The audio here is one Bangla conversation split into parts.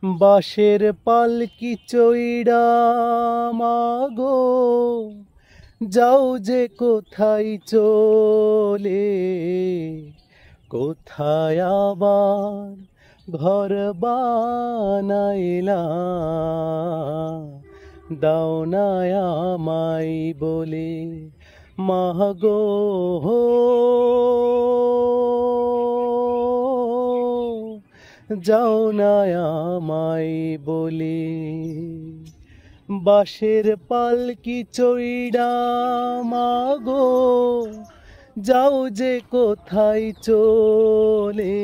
বাঁশের পালকি চইড়া মাগো যাও যে কোথায় চলে, কোথায় আবার ঘর বানাইলা, দাও না আমায় বলে মাগো। যাও না আমায় বলে। বাঁশের পালকি চইড়া মাগো যাও যে কোথায় চলে,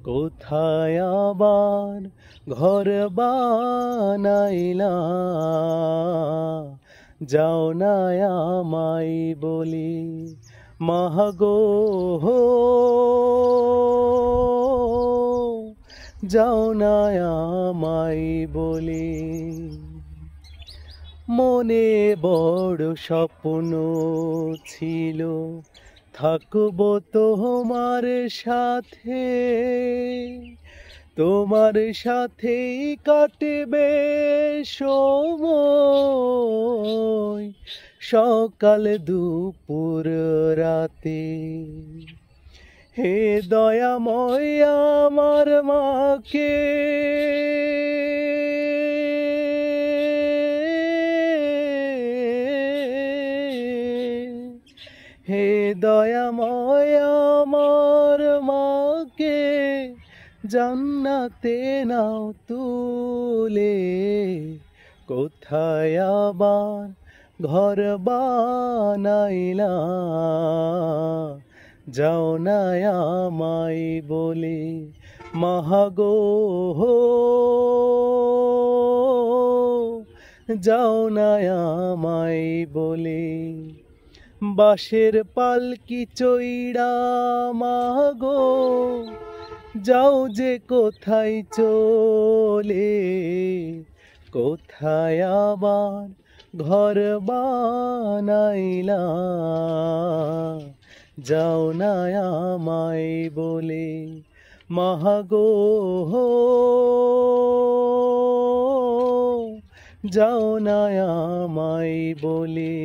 কোথায় আবার ঘর বানাইলা, যাও না আমায় বলে মাগো। যাও না আমায় বলে। মনে বড় স্বপ্ন ছিল থাকবো তোমার সাথে, তোমার সাথেই কাটবে সময় সকাল দুপুর রাতে। হে দয়াময় আমার মাকে হে দয়াময় আমার মাকে জান্নাতে নাও তুলে, কোথায় আবার ঘর বানাইলা, যাও না আমায় বলে মাগো। যাও না আমায় বলে। বাঁশের পালকি চইড়া মাগো যাও যে কোথায় চলে, কোথায় আবার ঘর বানাইলা, যাও না আমায় বলে মাগো। যাও না আমায় বলে।